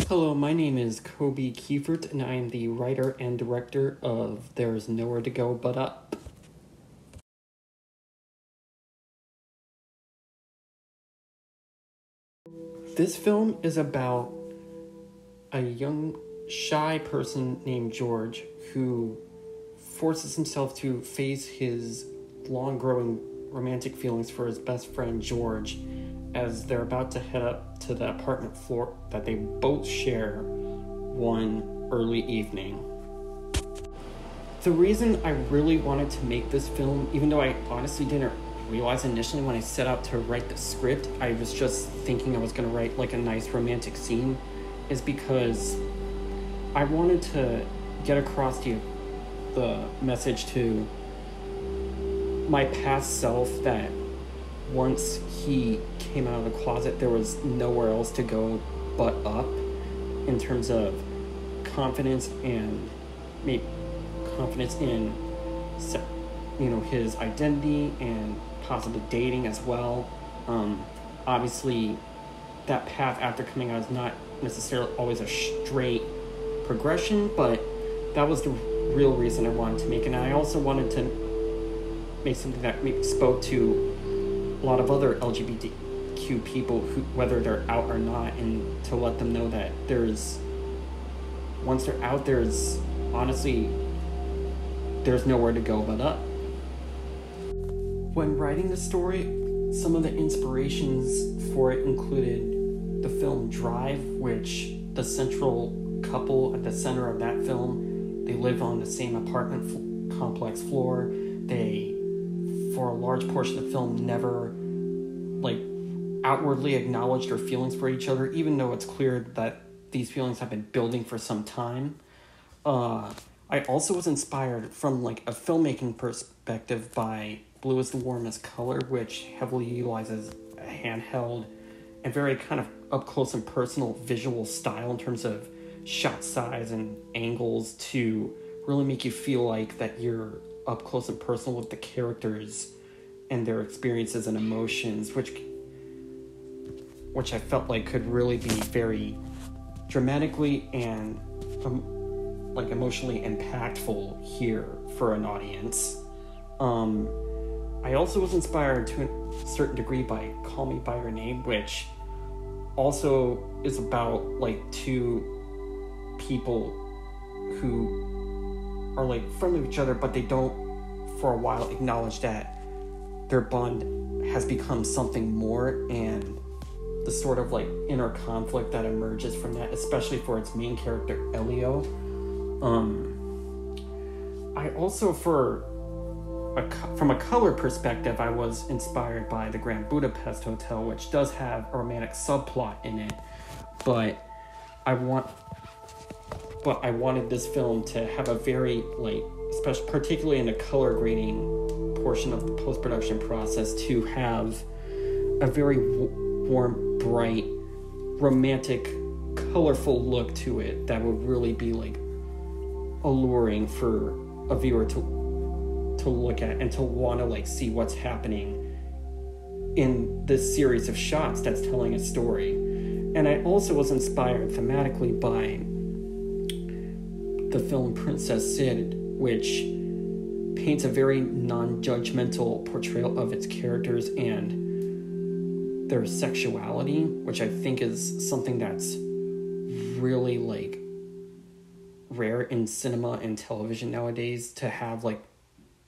Hello, my name is Coby Kiefert, and I am the writer and director of There's Nowhere to Go But Up. This film is about a young, shy person named George who forces himself to face his long-growing romantic feelings for his best friend George as they're about to head up to the apartment floor that they both share one early evening. The reason I really wanted to make this film, even though I honestly didn't realize initially when I set out to write the script, I was just thinking I was going to write like a nice romantic scene, is because I wanted to get across the message to my past self that once he came out of the closet, there was nowhere else to go but up in terms of confidence and maybe confidence in, his identity and possibly dating as well. Obviously, that path after coming out is not necessarily always a straight progression, but that was the real reason I wanted to make it. And I also wanted to make something that maybe spoke to a lot of other LGBTQ people, who, whether they're out or not, and to let them know that once they're out, there's nowhere to go but up. When writing the story, some of the inspirations for it included the film Drive, which the central couple at the center of that film, they live on the same apartment complex floor. They, for a large portion of the film, never outwardly acknowledged their feelings for each other, even though it's clear that these feelings have been building for some time. I also was inspired from a filmmaking perspective by Blue is the Warmest Color, which heavily utilizes a handheld and very kind of up close and personal visual style in terms of shot size and angles to really make you feel like that you're up close and personal with the characters and their experiences and emotions, which I felt like could really be very dramatically and emotionally impactful here for an audience. I also was inspired to a certain degree by Call Me By Your Name, which also is about two people who are friendly with each other, but they don't for a while acknowledge that their bond has become something more, and the sort of inner conflict that emerges from that, especially for its main character Elio. I also, from a color perspective, I was inspired by the Grand Budapest Hotel, which does have a romantic subplot in it, but I wanted this film to have a very especially particularly in the color grading portion of the post-production process, to have a very warm, bright, romantic, colorful look to it that would really be alluring for a viewer to look at and to want to see what's happening in this series of shots that's telling a story. And I also was inspired thematically by the film Princess Sid, which paints a very non-judgmental portrayal of its characters and their sexuality, which I think is something that's really rare in cinema and television nowadays, to have an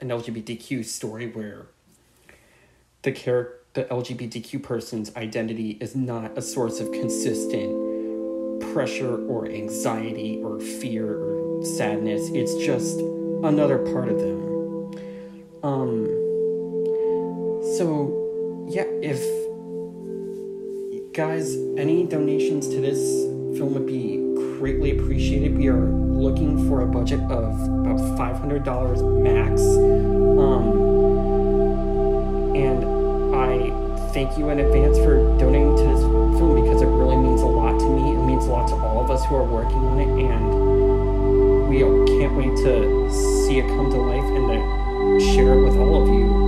LGBTQ story where the LGBTQ person's identity is not a source of consistent pressure or anxiety or fear or sadness. It's just another part of them. So yeah, if guys, any donations to this film would be greatly appreciated. We are looking for a budget of about $500 max. And I thank you in advance for donating to this film, because it really means a lot to me. It means a lot to all of us who are working on it, and we can't wait to see it come to life and to share it with all of you.